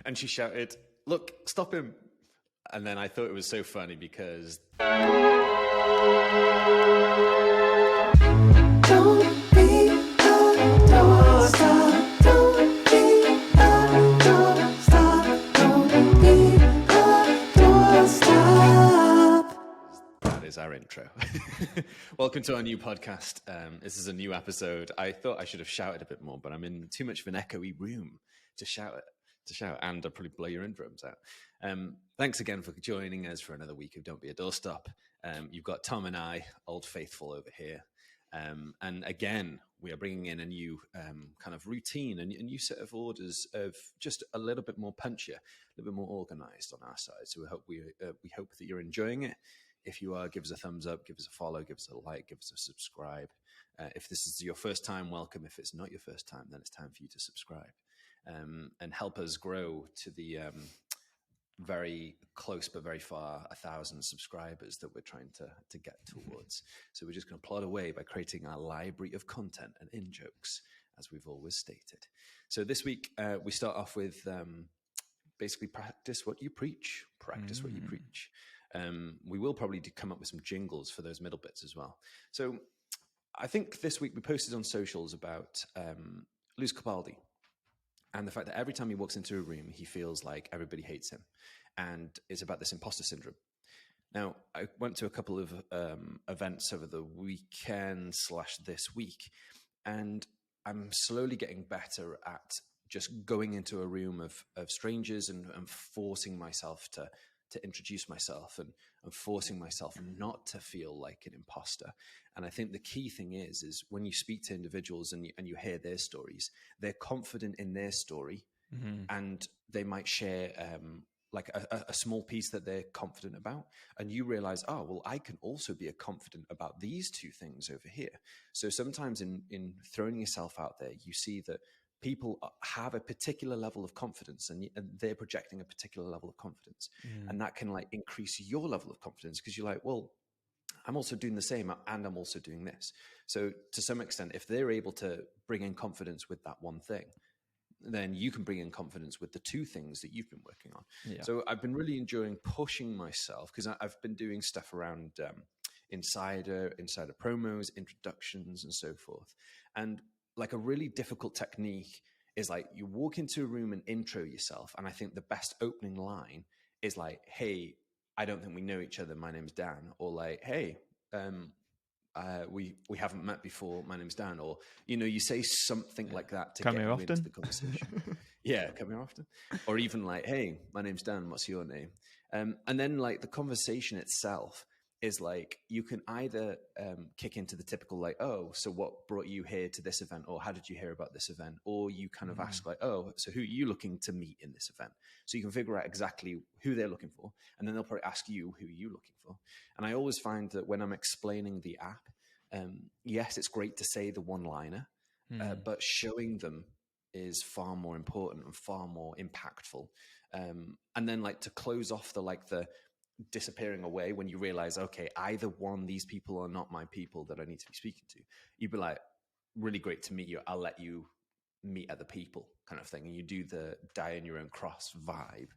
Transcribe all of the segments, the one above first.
And she shouted, "Look, stop him." And then I thought it was so funny because Don't be a doorstop. Don't be a doorstop. Don't be a doorstop. that is our intro. Welcome to our new podcast. This is a new episode. I thought I should have shouted a bit more, but I'm in too much of an echoey room to shout, and I'll probably blow your eardrums out. Thanks again for joining us for another week of Don't Be a Doorstop. You've got Tom and I, Old Faithful, over here. And again, we are bringing in a new kind of routine, a new set of orders of just a little bit more punchier, a little bit more organized on our side. So we hope that you're enjoying it. If you are, give us a thumbs up, give us a follow, give us a like, give us a subscribe. If this is your first time, welcome. If it's not your first time, then it's time for you to subscribe and help us grow to the very close but very far 1,000 subscribers that we're trying to get towards. So we're just going to plod away by creating our library of content and in-jokes, as we've always stated. So this week we start off with basically practice what you preach. Practice what you preach. We will probably come up with some jingles for those middle bits as well. So I think this week we posted on socials about Luz Capaldi and the fact that every time he walks into a room, he feels like everybody hates him. And it's about this imposter syndrome. Now, I went to a couple of events over the weekend / this week, and I'm slowly getting better at just going into a room of strangers and forcing myself to introduce myself and forcing myself not to feel like an imposter. And I think the key thing is when you speak to individuals and you hear their stories, they're confident in their story, and they might share like a small piece that they're confident about, and you realize, oh, well, I can also be confident about these two things over here. So sometimes in throwing yourself out there, you see that people have a particular level of confidence and they're projecting a particular level of confidence. And that can like increase your level of confidence because you're like, well, I'm also doing the same and I'm also doing this. So to some extent, if they're able to bring in confidence with that one thing, then you can bring in confidence with the two things that you've been working on. Yeah. So I've been really enjoying pushing myself because I've been doing stuff around insider promos, introductions, and so forth. And like a really difficult technique is like you walk into a room and intro yourself. And I think the best opening line is like, hey, I don't think we know each other. My name's Dan. Or like, hey, we haven't met before. My name's Dan. Or, you say something like that to get you into the conversation. Yeah, come here often. Or even like, hey, my name's Dan. What's your name? And then like the conversation itself is like, you can either kick into the typical like, oh, so what brought you here to this event? Or how did you hear about this event? Or you kind of ask like, oh, so who are you looking to meet in this event? So you can figure out exactly who they're looking for. And then they'll probably ask you, who are you looking for? And I always find that when I'm explaining the app, yes, it's great to say the one-liner, but showing them is far more important and far more impactful. And then like to close off the disappearing away when you realize, okay, either one, these people are not my people that I need to be speaking to. You'd be like, really great to meet you. I'll let you meet other people kind of thing. And you do the die on your own cross vibe.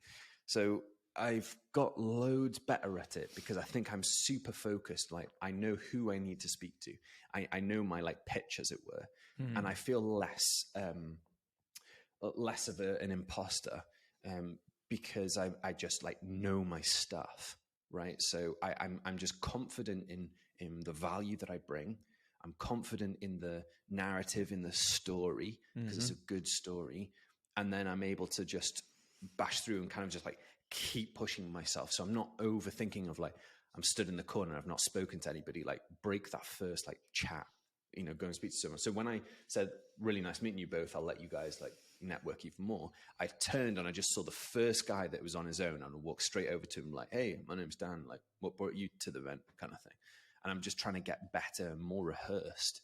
So I've got loads better at it because I think I'm super focused. Like I know who I need to speak to. I know my like pitch, as it were. And I feel less of an imposter because I just like know my stuff, right? So I'm just confident in the value that I bring. I'm confident in the narrative, in the story, because it's a good story. And then I'm able to just bash through and kind of just like keep pushing myself. So I'm not overthinking of like, I'm stood in the corner, I've not spoken to anybody, like break that first like chat, go and speak to someone. So when I said, really nice meeting you both, I'll let you guys like network even more, I turned and I just saw the first guy that was on his own and I walked straight over to him like, hey, my name's Dan, like what brought you to the event, kind of thing. And I'm just trying to get better, more rehearsed.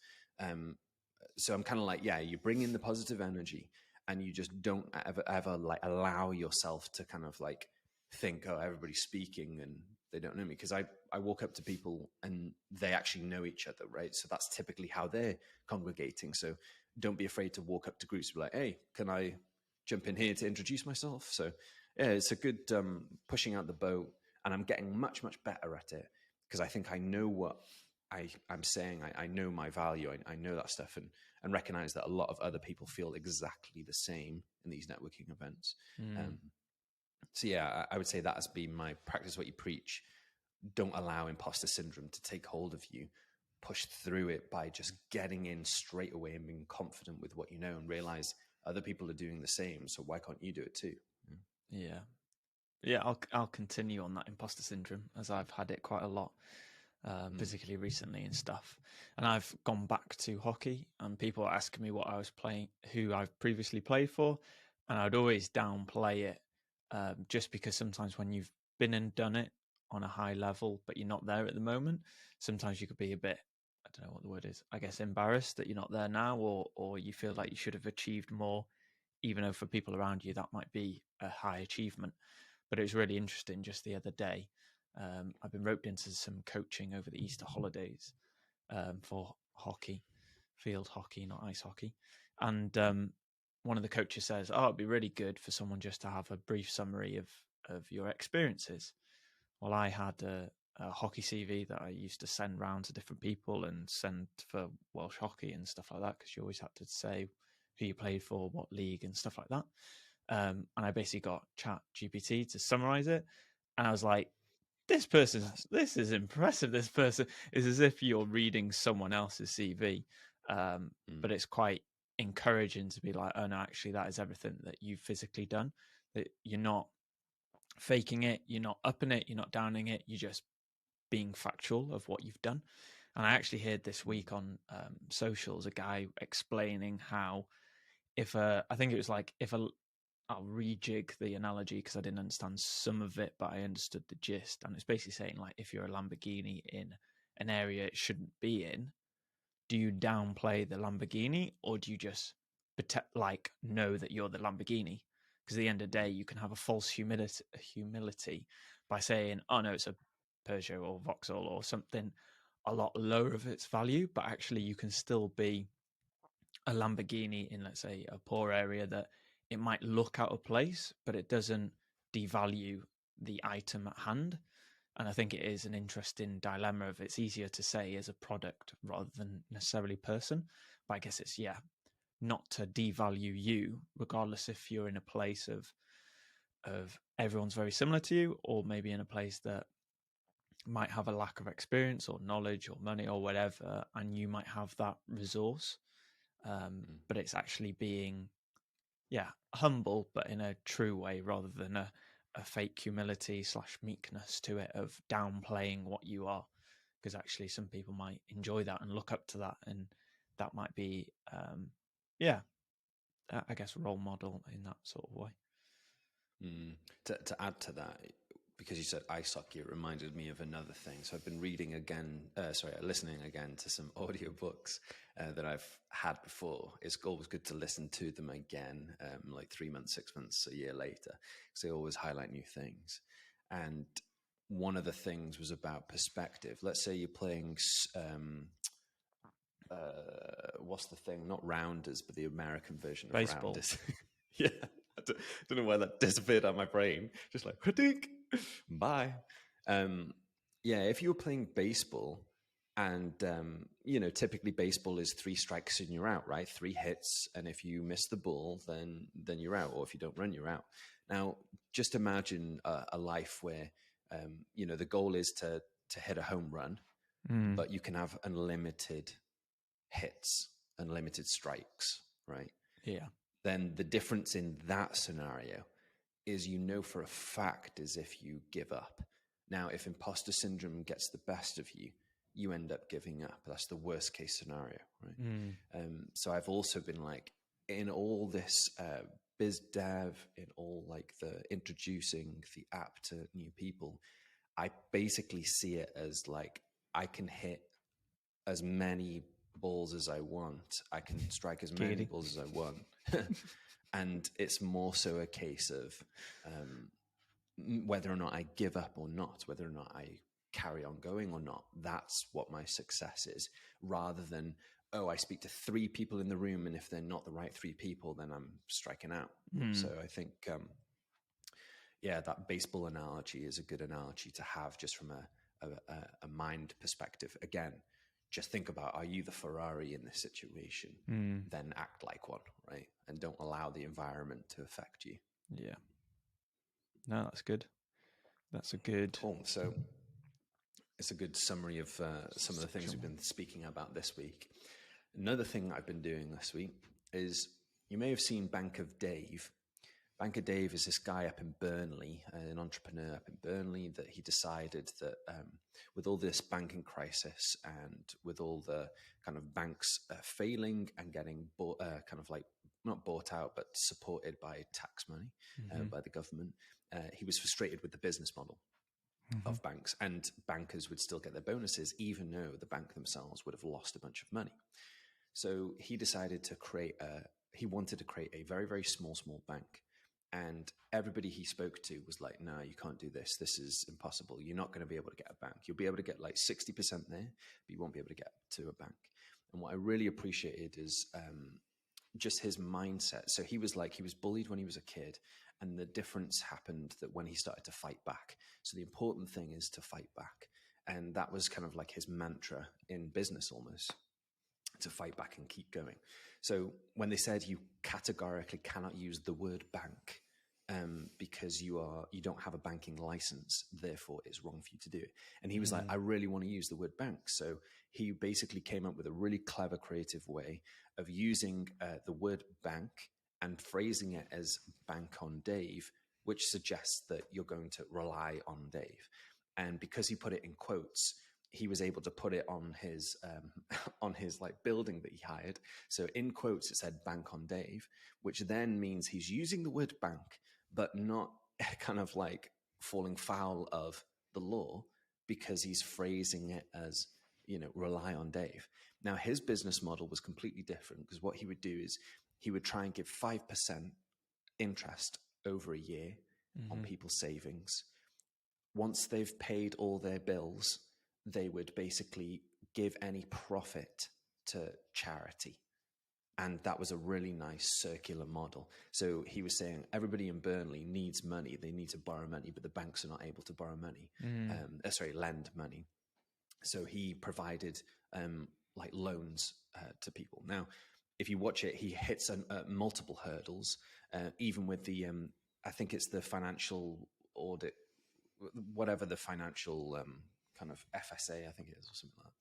So I'm kind of like, yeah, you bring in the positive energy and you just don't ever like allow yourself to kind of like think, oh, everybody's speaking and they don't know me. Because I walk up to people and they actually know each other, right? So that's typically how they're congregating. So don't be afraid to walk up to groups and be like, hey, can I jump in here to introduce myself. So yeah, it's a good pushing out the boat, and I'm getting much, much better at it because I think I know what I'm saying. I know my value. I know that stuff, and recognize that a lot of other people feel exactly the same in these networking events. So yeah, I would say that has been my practice what you preach. Don't allow imposter syndrome to take hold of you. Push through it by just getting in straight away and being confident with what you know, and realize other people are doing the same. So why can't you do it too? Yeah. I'll continue on that imposter syndrome, as I've had it quite a lot, particularly recently and stuff. And I've gone back to hockey, and people are asking me what I was playing, who I've previously played for, and I'd always downplay it, just because sometimes when you've been and done it on a high level, but you're not there at the moment, sometimes you could be a bit, I don't know what the word is, I guess embarrassed that you're not there now, or you feel like you should have achieved more, even though for people around you that might be a high achievement. But it was really interesting just the other day. I've been roped into some coaching over the Easter holidays for hockey, field hockey, not ice hockey. And one of the coaches says, "Oh, it'd be really good for someone just to have a brief summary of your experiences." Well, I had a hockey CV that I used to send round to different people and send for Welsh hockey and stuff like that, because you always had to say who you played for, what league, and stuff like that. And I basically got Chat GPT to summarize it, and I was like, this is impressive. This person is as if you're reading someone else's CV. But it's quite encouraging to be like, oh no, actually that is everything that you've physically done. That you're not faking it, you're not upping it, you're not downing it, you're just being factual of what you've done. And I actually heard this week on socials a guy explaining how I think it was like I'll rejig the analogy because I didn't understand some of it, but I understood the gist. And it's basically saying, like, if you're a Lamborghini in an area it shouldn't be in, do you downplay the Lamborghini, or do you just know that you're the Lamborghini? Because at the end of the day, you can have a false humility by saying, oh no, it's a Peugeot or Vauxhall or something a lot lower of its value, but actually you can still be a Lamborghini in, let's say, a poor area that it might look out of place, but it doesn't devalue the item at hand. And I think it is an interesting dilemma of it's easier to say as a product rather than necessarily person. But I guess it's, not to devalue you, regardless if you're in a place of everyone's very similar to you, or maybe in a place that might have a lack of experience or knowledge or money or whatever, and you might have that resource. But it's actually being, humble, but in a true way, rather than a fake humility / meekness to it of downplaying what you are. Because actually some people might enjoy that and look up to that, and that might be, I guess, role model in that sort of way. To add to that, because you said ice hockey, it reminded me of another thing. So I've been listening again to some audiobooks that I've had before. It's always good to listen to them again, like 3 months, 6 months, a year later, because they always highlight new things. And one of the things was about perspective. Let's say you're playing, what's the thing? Not rounders, but the American version of Baseball. rounders. Yeah. I don't know why that disappeared out of my brain. Just like, critique, bye. If you were playing baseball, and typically baseball is 3 strikes and you're out, right? 3 hits, and if you miss the ball, then you're out, or if you don't run, you're out. Now, just imagine a life where the goal is to hit a home run, but you can have unlimited hits, unlimited strikes, right? Yeah. Then the difference in that scenario is for a fact is if you give up. Now, if imposter syndrome gets the best of you, you end up giving up. That's the worst case scenario, right? So I've also been like, in all this biz dev, in all like the introducing the app to new people, I basically see it as like, I can hit as many balls as I want. I can strike as many balls as I want. And it's more so a case of whether or not I give up or not, whether or not I carry on going or not. That's what my success is, rather than oh, I speak to 3 people in the room, and if they're not the right 3 people, then I'm striking out. So I think, that baseball analogy is a good analogy to have just from a mind perspective. Again, just think about, are you the Ferrari in this situation? Then act like one, right? And don't allow the environment to affect you. Yeah. No, that's good. That's a good. Cool. So it's a good summary of some of the things we've been speaking about this week. Another thing I've been doing this week is, you may have seen Bank of Dave. Bank of Dave is this guy up in Burnley, an entrepreneur up in Burnley, that he decided that with all this banking crisis and with all the kind of banks failing and getting kind of like not bought out, but supported by tax money by the government, he was frustrated with the business model of banks, and bankers would still get their bonuses, even though the bank themselves would have lost a bunch of money. So he decided to he wanted to create a very, very small bank. And everybody he spoke to was like, no, you can't do this. This is impossible. You're not going to be able to get a bank. You'll be able to get like 60% there, but you won't be able to get to a bank. And what I really appreciated is just his mindset. So he was bullied when he was a kid, and the difference happened that when he started to fight back. So the important thing is to fight back. And that was kind of like his mantra in business almost, to fight back and keep going. So when they said you categorically cannot use the word bank because you don't have a banking license, therefore it's wrong for you to do it. And he was like, I really want to use the word bank. So he basically came up with a really clever, creative way of using the word bank and phrasing it as bank on Dave, which suggests that you're going to rely on Dave. And because he put it in quotes, he was able to put it on his like building that he hired. So in quotes, it said bank on Dave, which then means he's using the word bank, but not kind of like falling foul of the law, because he's phrasing it as, rely on Dave. Now, his business model was completely different, because what he would do is he would try and give 5% interest over a year on people's savings. Once they've paid all their bills, they would basically give any profit to charity. And that was a really nice circular model. So he was saying everybody in Burnley needs money. They need to borrow money, but the banks are not able to borrow money. Lend money. So he provided like loans to people. Now, if you watch it, he hits multiple hurdles, even with the, I think it's the financial audit, whatever the financial kind of FSA, I think it is, or something like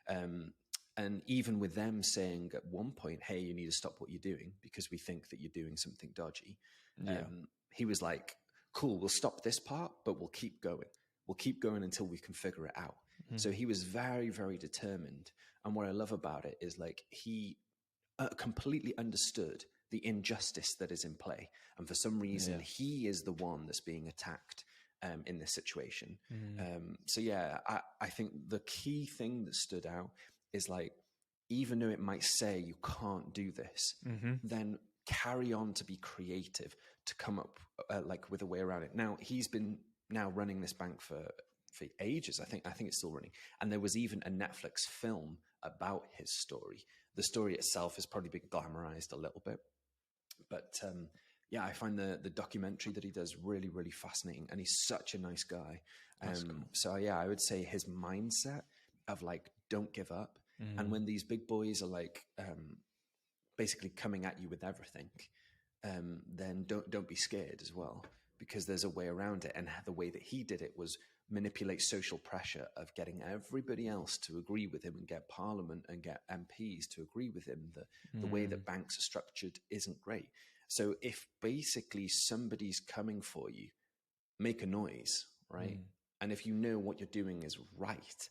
that. And even with them saying at one point, hey, you need to stop what you're doing because we think that you're doing something dodgy. He was like, cool, we'll stop this part, but we'll keep going. We'll keep going until we can figure it out. So he was very, very determined. And what I love about it is like he completely understood the injustice that is in play. And for some reason, he is the one that's being attacked in this situation. I think the key thing that stood out is like, even though it might say you can't do this, then carry on to be creative to come up like with a way around it. Now he's been running this bank for ages. I think it's still running. And there was even a Netflix film about his story. The story itself has probably been glamorized a little bit, but I find the documentary that he does really, really fascinating. And he's such a nice guy. Cool. So I would say his mindset of like, don't give up. And when these big boys are like basically coming at you with everything, then don't be scared as well, because there's a way around it. And the way that he did it was manipulate social pressure of getting everybody else to agree with him and get Parliament and get MPs to agree with him that the way that banks are structured isn't great. So if basically somebody's coming for you, make a noise, right? And if you know what you're doing is right,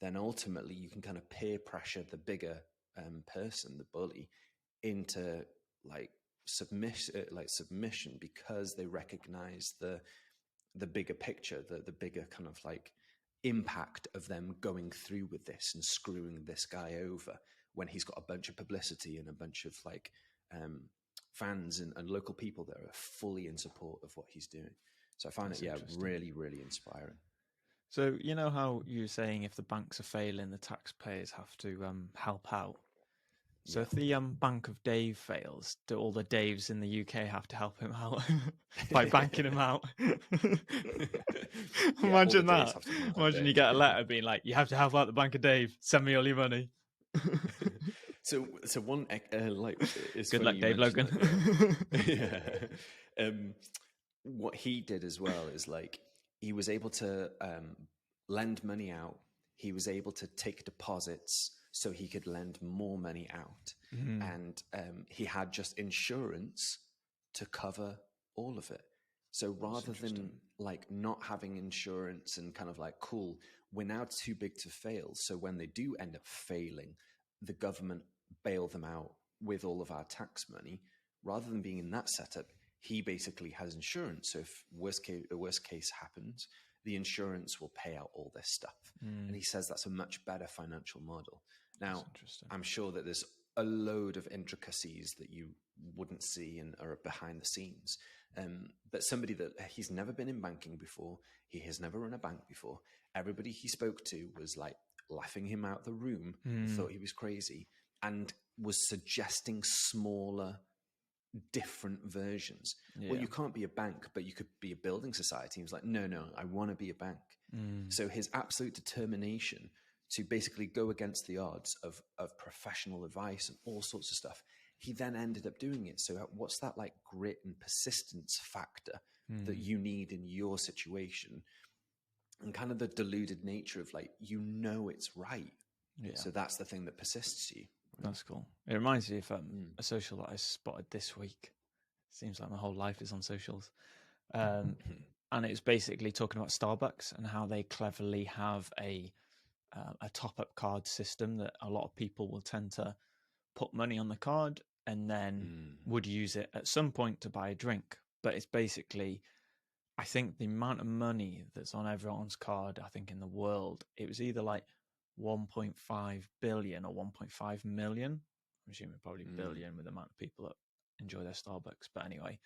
then ultimately you can kind of peer pressure the bigger person, the bully, into like submission, because they recognize the bigger picture, the bigger kind of like impact of them going through with this and screwing this guy over when he's got a bunch of publicity and a bunch of like fans and local people that are fully in support of what he's doing. So I find it really, really inspiring. So you know how you were saying if the banks are failing, the taxpayers have to help out. So if the Bank of Dave fails, do all the Daves in the UK have to help him out by banking him out? Imagine that. Imagine you get a letter being like, "You have to help out the Bank of Dave. Send me all your money." So one like is Good funny luck, you Dave mentioned Logan. that, yeah. What he did as well is like he was able to lend money out. He was able to take deposits so he could lend more money out, and he had just insurance to cover all of it. So rather than like not having insurance and kind of like, cool, we're now too big to fail. So when they do end up failing, the government bail them out with all of our tax money. Rather than being in that setup, he basically has insurance. So if a worst case happens, the insurance will pay out all this stuff. And he says that's a much better financial model. Now, I'm sure that there's a load of intricacies that you wouldn't see and are behind the scenes. But somebody that he's never been in banking before, he has never run a bank before. Everybody he spoke to was like laughing him out the room, thought he was crazy, and was suggesting smaller, different versions. Well, you can't be a bank, but you could be a building society. He was like, no, I want to be a bank. So his absolute determination to basically go against the odds of professional advice and all sorts of stuff, he then ended up doing it. So what's that like grit and persistence factor that you need in your situation, and kind of the deluded nature of like, it's right. So that's the thing that persists you. That's cool. It reminds me of a social that I spotted this week. Seems like my whole life is on socials. And it's basically talking about Starbucks and how they cleverly have a top-up card system that a lot of people will tend to put money on the card and then would use it at some point to buy a drink. But it's basically, I think the amount of money that's on everyone's card, I think in the world, it was either like 1.5 billion or 1.5 million. I'm assuming probably billion with the amount of people that enjoy their Starbucks. But anyway,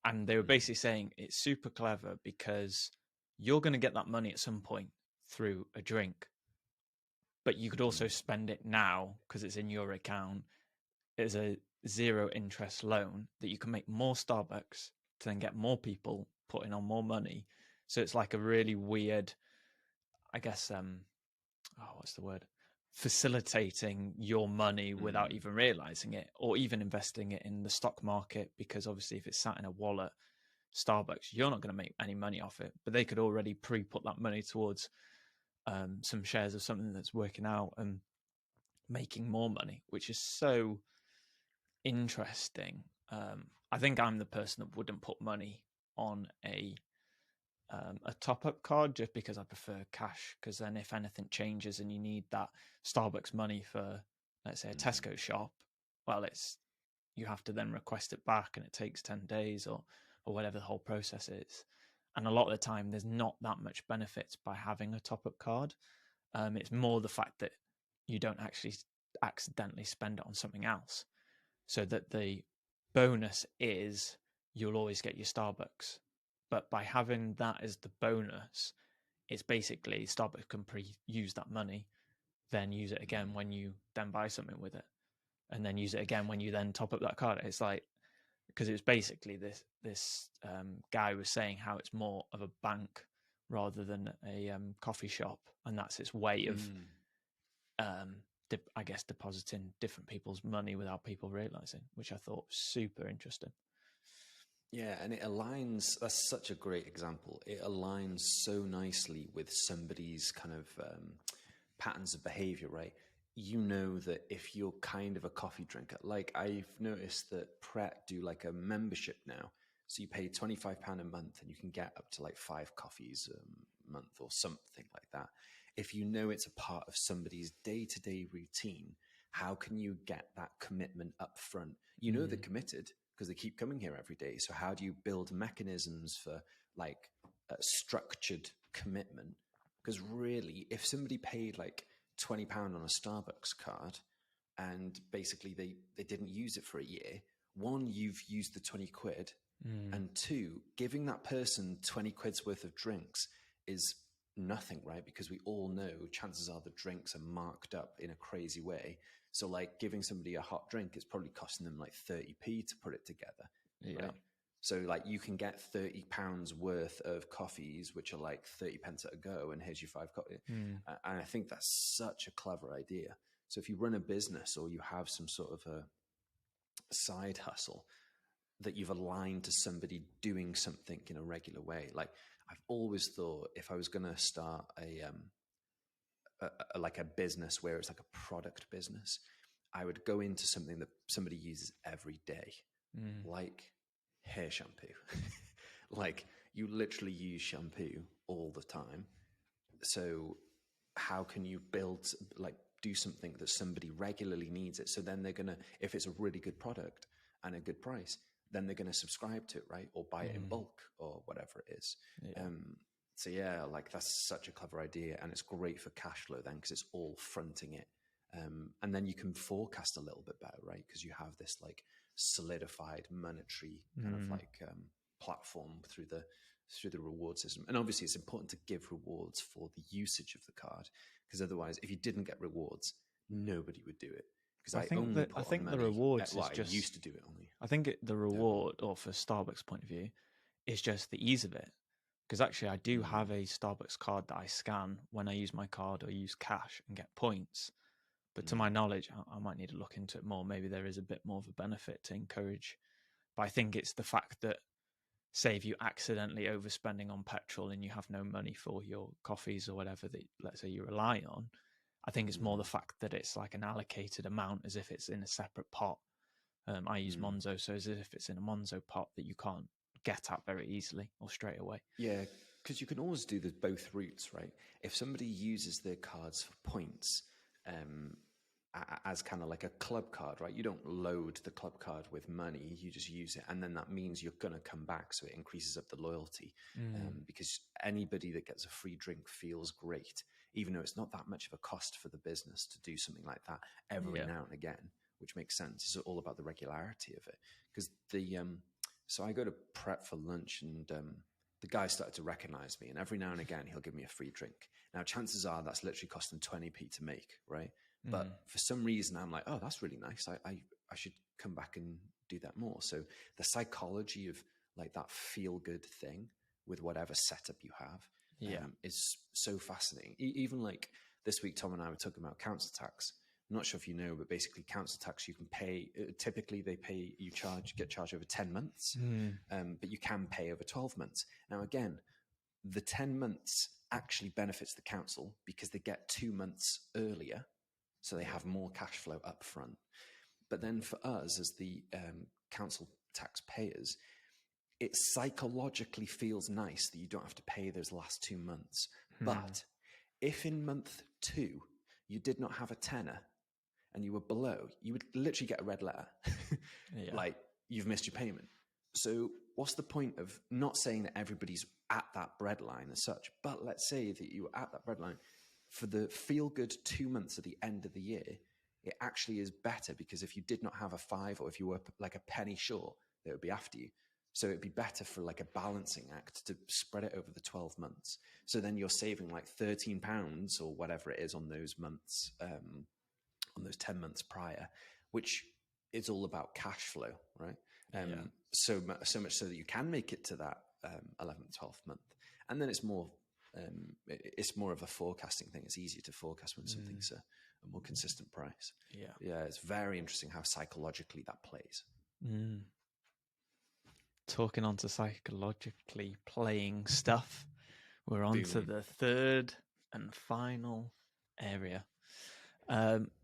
and they were basically saying it's super clever because you're going to get that money at some point through a drink, but you could also spend it now because it's in your account as a 0 interest loan that you can make more Starbucks to then get more people putting on more money. So it's like a really weird, I guess, what's the word? Facilitating your money without even realizing it, or even investing it in the stock market, because obviously if it's sat in a wallet, Starbucks, you're not going to make any money off it, but they could already pre-put that money towards some shares of something that's working out and making more money, which is so interesting. I think I'm the person that wouldn't put money on a top-up card just because I prefer cash, because then if anything changes and you need that Starbucks money for, let's say, a Tesco shop, well, you have to then request it back and it takes 10 days or whatever the whole process is. And a lot of the time there's not that much benefits by having a top-up card. It's more the fact that you don't actually accidentally spend it on something else, so that the bonus is you'll always get your Starbucks. But by having that as the bonus, it's basically Starbucks can use that money, then use it again when you then buy something with it, and then use it again when you then top up that card. It's like, because it's basically this guy was saying how it's more of a bank rather than a coffee shop, and that's its way of, I guess, depositing different people's money without people realizing, which I thought was super interesting. Yeah, and it aligns, that's such a great example. It aligns so nicely with somebody's kind of patterns of behavior, right? You know that if you're kind of a coffee drinker, like I've noticed that Pret do like a membership now. So you pay £25 a month and you can get up to like 5 coffees a month or something like that. If you know it's a part of somebody's day-to-day routine, how can you get that commitment up front? You know they're committed because they keep coming here every day. So how do you build mechanisms for like a structured commitment? Because really, if somebody paid like £20 on a Starbucks card and basically they didn't use it for a year, one, you've used the 20 quid, and two, giving that person 20 quid's worth of drinks is nothing, right? Because we all know chances are the drinks are marked up in a crazy way. So like giving somebody a hot drink is probably costing them like 30p to put it together. Yeah. Right? So like you can get £30 worth of coffees, which are like 30 pence at a go, and here's your 5 coffee. And I think that's such a clever idea. So if you run a business or you have some sort of a side hustle that you've aligned to somebody doing something in a regular way, like I've always thought if I was going to start like a business where it's like a product business, I would go into something that somebody uses every day, like hair shampoo. Like you literally use shampoo all the time. So how can you do something that somebody regularly needs it? So then they're going to, if it's a really good product and a good price, then they're going to subscribe to it, right? Or buy it in bulk or whatever it is. Yeah. So yeah, like that's such a clever idea, and it's great for cash flow then because it's all fronting it. And then you can forecast a little bit better, right? Because you have this like solidified monetary kind of like platform through the reward system. And obviously it's important to give rewards for the usage of the card, because otherwise if you didn't get rewards, nobody would do it. Because I think the rewards is I just used to do it only. I think the reward, or for Starbucks point of view, is just the ease of it. Because actually, I do have a Starbucks card that I scan when I use my card or use cash and get points. But to my knowledge, I might need to look into it more. Maybe there is a bit more of a benefit to encourage. But I think it's the fact that, say, if you accidentally overspending on petrol and you have no money for your coffees or whatever that, let's say, you rely on, I think it's more the fact that it's like an allocated amount, as if it's in a separate pot. I use Monzo, so as if it's in a Monzo pot that you can't get at very easily or straight away. Yeah, because you can always do both routes, right? If somebody uses their cards for points as kind of like a club card, right? You don't load the club card with money, you just use it. And then that means you're going to come back. So it increases up the loyalty because anybody that gets a free drink feels great, even though it's not that much of a cost for the business to do something like that every now and again, which makes sense. It's all about the regularity of it. Because so I go to prep for lunch, and the guy started to recognize me, and every now and again he'll give me a free drink. Now chances are that's literally costing 20p to make, right? But for some reason I'm like, oh, that's really nice. I should come back and do that more. So the psychology of like that feel good thing with whatever setup you have is so fascinating. Even like this week, Tom and I were talking about council tax. I'm not sure if you know, but basically council tax you can pay. Typically, they get charged over 10 months, but you can pay over 12 months. Now, again, the 10 months actually benefits the council because they get 2 months earlier, so they have more cash flow up front. But then for us as the council tax payers, it psychologically feels nice that you don't have to pay those last 2 months. But if in month 2 you did not have a tenner and you were below, you would literally get a red letter. Like, you've missed your payment. So what's the point of not saying that everybody's at that breadline as such, but let's say that you were at that breadline for the feel-good 2 months at the end of the year, it actually is better, because if you did not have a 5, or if you were like a penny short, they would be after you. So it'd be better for like a balancing act to spread it over the 12 months. So then you're saving like £13 or whatever it is on those months, on those 10 months prior, which is all about cash flow, right? So much so that you can make it to that 11th, 12th month. And then it's more of a forecasting thing. It's easier to forecast when something's a more consistent price. Yeah, it's very interesting how psychologically that plays. Talking on to psychologically playing stuff, we're on to the third and final area.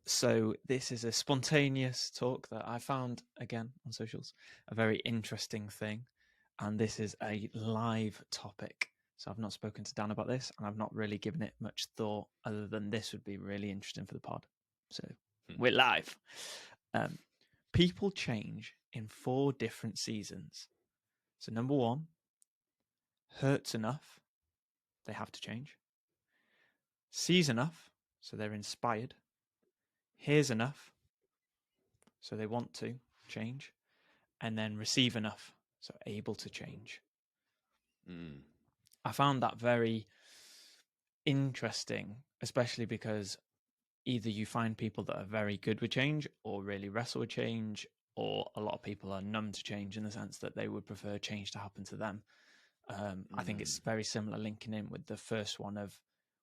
So this is a spontaneous talk that I found, again, on socials, a very interesting thing. And this is a live topic. So I've not spoken to Dan about this, and I've not really given it much thought other than this would be really interesting for the pod. So we're live. People change in 4 different seasons. So number 1, hurts enough, they have to change. Sees enough, so they're inspired. Hears enough, so they want to change. And then receive enough, so able to change. I found that very interesting, especially because either you find people that are very good with change or really wrestle with change, or a lot of people are numb to change in the sense that they would prefer change to happen to them. I think it's very similar linking in with the first one of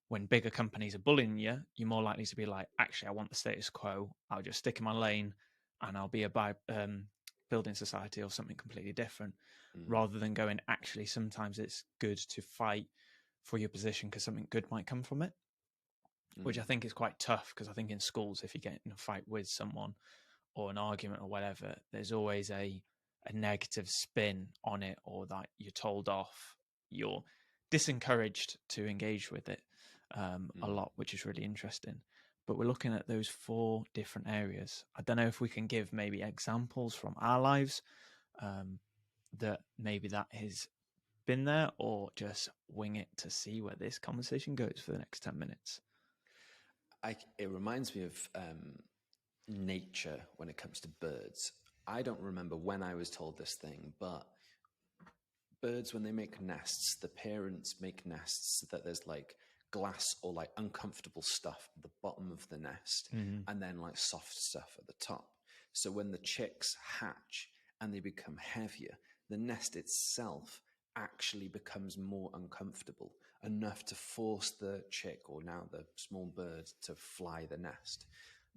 when bigger companies are bullying you, you're more likely to be like, actually, I want the status quo. I'll just stick in my lane and I'll be a building society or something completely different, rather than going, actually, sometimes it's good to fight for your position because something good might come from it, which I think is quite tough, because I think in schools, if you get in a fight with someone or an argument or whatever, there's always a negative spin on it, or that you're told off, you're disencouraged to engage with it a lot, which is really interesting. But we're looking at those 4 different areas. I don't know if we can give maybe examples from our lives that maybe that has been there, or just wing it to see where this conversation goes for the next 10 minutes. It reminds me of nature when it comes to birds. I don't remember when I was told this thing, but birds, when they make nests, the parents make nests so that there's like glass or like uncomfortable stuff at the bottom of the nest, and then like soft stuff at the top. So when the chicks hatch and they become heavier, the nest itself actually becomes more uncomfortable, enough to force the chick, or now the small bird, to fly the nest.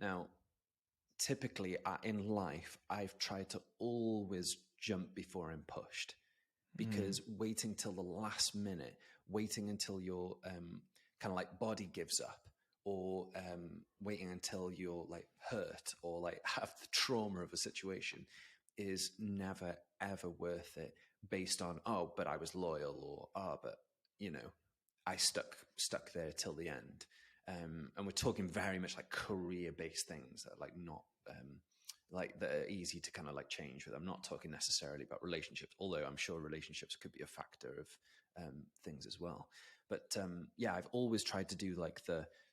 Now, typically in life, I've tried to always jump before I'm pushed, because waiting till the last minute, waiting until your kind of like body gives up, or waiting until you're like hurt or like have the trauma of a situation, is never ever worth it, based on, oh, but I was loyal, or but you know, I stuck there till the end. And we're talking very much like career-based things that are like not like that are easy to kind of like change with. I'm not talking necessarily about relationships, although I'm sure relationships could be a factor of things as well. But yeah, I've always tried to do like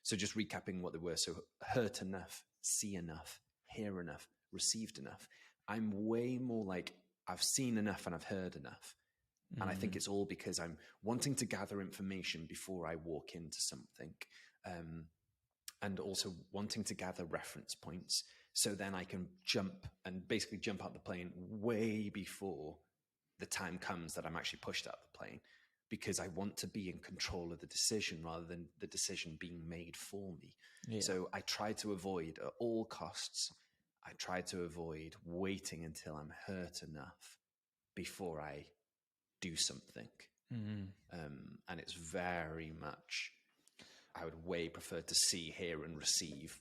so just recapping what they were. So hurt enough, see enough, hear enough, received enough. I'm way more like, I've seen enough and I've heard enough. And I think it's all because I'm wanting to gather information before I walk into something. And also wanting to gather reference points, so then I can basically jump out the plane way before the time comes that I'm actually pushed out the plane, because I want to be in control of the decision rather than the decision being made for me. Yeah. So I try to avoid, at all costs, I try to avoid waiting until I'm hurt enough before I do something. And it's very much, I would way prefer to see, hear, and receive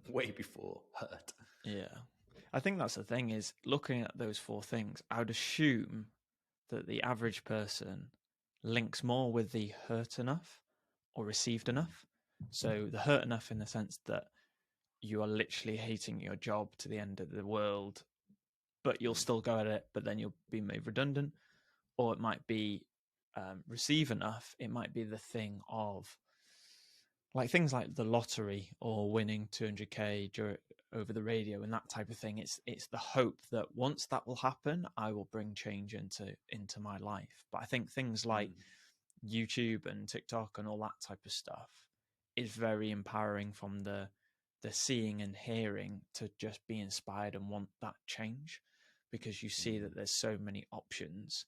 way before hurt. Yeah. I think that's the thing, is looking at those 4 things, I would assume that the average person links more with the hurt enough or received enough. So the hurt enough in the sense that you are literally hating your job to the end of the world, but you'll still go at it, but then you'll be made redundant. Or it might be receive enough. It might be the thing of, like, things like the lottery or winning 200k over the radio and that type of thing. It's the hope that once that will happen, I will bring change into my life. But I think things like YouTube and TikTok and all that type of stuff is very empowering, from the seeing and hearing to just be inspired and want that change, because you see that there's so many options,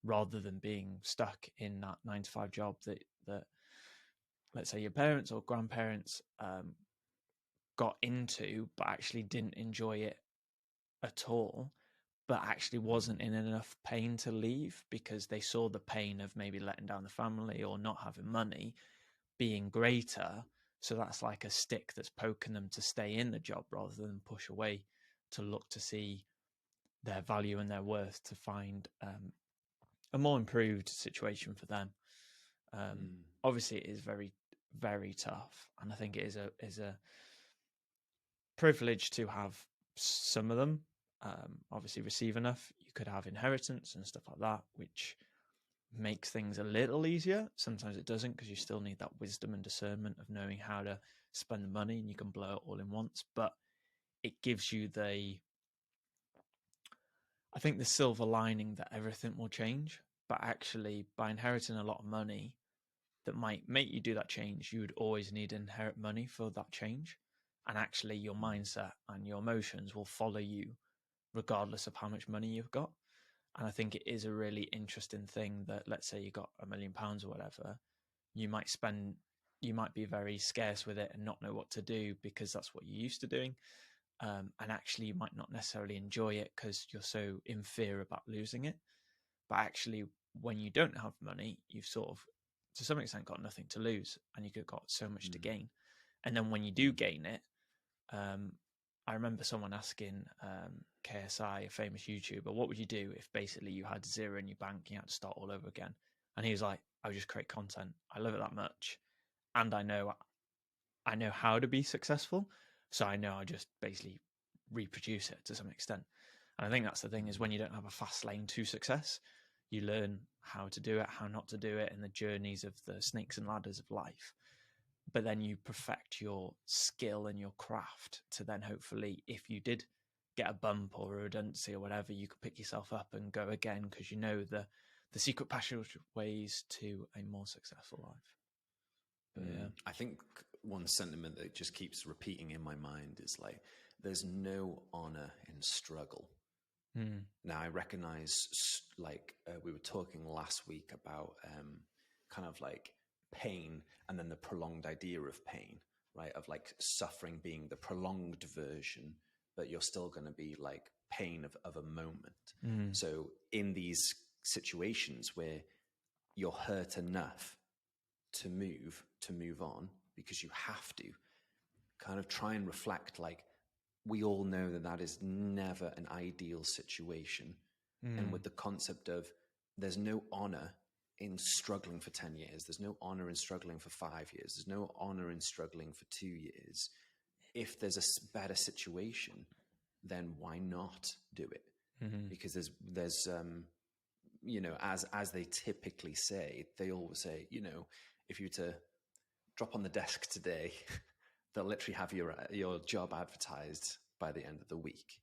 rather than being stuck in that 9-to-5 job that let's say your parents or grandparents got into, but actually didn't enjoy it at all, but actually wasn't in enough pain to leave, because they saw the pain of maybe letting down the family or not having money being greater. So that's like a stick that's poking them to stay in the job rather than push away, to look to see their value and their worth, to find a more improved situation for them. Obviously, it is very, very tough, and I think it is a privilege to have some of them. Obviously, receive enough. You could have inheritance and stuff like that, which makes things a little easier. Sometimes it doesn't, because you still need that wisdom and discernment of knowing how to spend the money, and you can blow it all in once. But it gives you the silver lining that everything will change. But actually, by inheriting a lot of money, that might make you do that change, you would always need inherit money for that change. And actually your mindset and your emotions will follow you regardless of how much money you've got. And I think it is a really interesting thing that, let's say you got £1 million or whatever, you might be very scarce with it and not know what to do because that's what you're used to doing. And actually you might not necessarily enjoy it because you're so in fear about losing it. But actually, when you don't have money, you've sort of, to some extent, got nothing to lose, and you've got so much to gain. And then when you do gain it, I remember someone asking KSI, a famous YouTuber, what would you do if basically you had zero in your bank and you had to start all over again? And he was like, I would just create content. I love it that much, and I know how to be successful, so I know I just basically reproduce it to some extent. And I think that's the thing, is when you don't have a fast lane to success, you learn how to do it, how not to do it, in the journeys of the snakes and ladders of life. But then you perfect your skill and your craft to then hopefully, if you did get a bump or a redundancy or whatever, you could pick yourself up and go again, because you know the secret passageways to a more successful life. But yeah, I think one sentiment that just keeps repeating in my mind is like, there's no honor in struggle. Now, I recognize, like we were talking last week about kind of like pain, and then the prolonged idea of pain, right? Of like suffering being the prolonged version, but you're still going to be like pain of a moment. So in these situations where you're hurt enough to move on because you have to, kind of try and reflect, like, we all know that that is never an ideal situation. And with the concept of there's no honor in struggling for 10 years, there's no honor in struggling for 5 years, there's no honor in struggling for 2 years. If there's a better situation, then why not do it? Because there's you know, as they typically say, they always say, you know, if you were to drop on the desk today, they'll literally have your job advertised by the end of the week.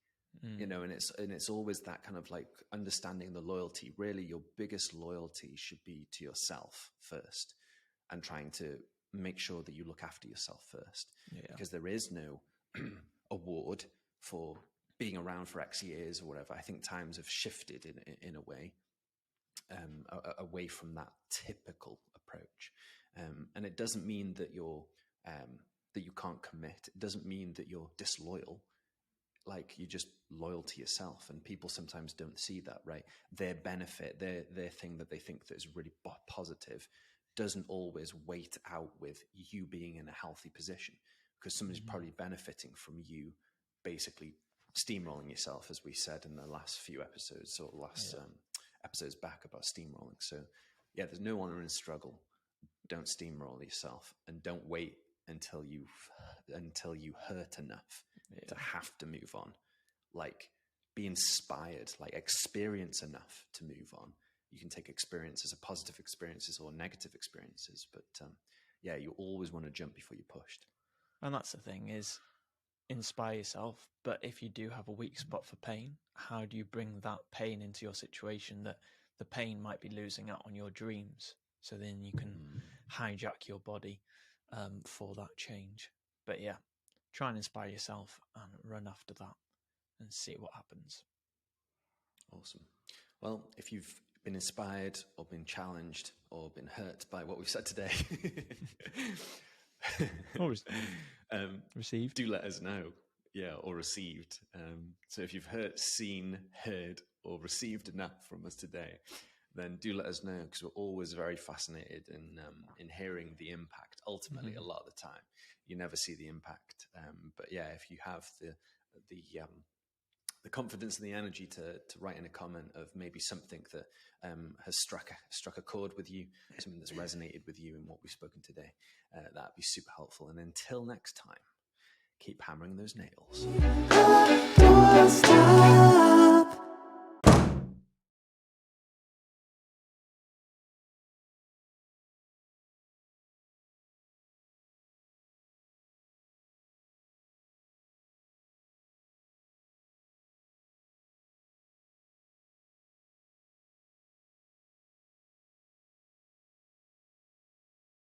You know, and it's always that kind of like understanding the loyalty. Really, your biggest loyalty should be to yourself first, and trying to make sure that you look after yourself first. Because there is no award for being around for X years or whatever. I think times have shifted in a way, away from that typical approach. And it doesn't mean that that you can't commit. It doesn't mean that you're disloyal. Like, you're just loyal to yourself, and people sometimes don't see that, right? Their benefit, their thing that they think that is really positive, doesn't always wait out with you being in a healthy position, because somebody's probably benefiting from you basically steamrolling yourself, as we said in the last few episodes, or last episodes back about steamrolling. So yeah, there's no honor in struggle. Don't steamroll yourself, and don't wait until you hurt enough to have to move on. Like, be inspired, like experience enough to move on. You can take experiences as positive experiences or negative experiences, but yeah, you always want to jump before you're pushed. and that's the thing, is inspire yourself. But if you do have a weak spot for pain, how do you bring that pain into your situation, that the pain might be losing out on your dreams? So then you can hijack your body for that change. But yeah, try and inspire yourself and run after that and see what happens. Awesome. Well, if you've been inspired or been challenged or been hurt by what we've said today, Or received. Do let us know. Yeah, or received. So if you've seen, heard, or received enough from us today, then do let us know, because we're always very fascinated in hearing the impact. Ultimately, a lot of the time, you never see the impact. But yeah, if you have the confidence and the energy to write in a comment of maybe something that has struck a chord with you, something that's resonated with you in what we've spoken today, that'd be super helpful. And until next time, keep hammering those nails.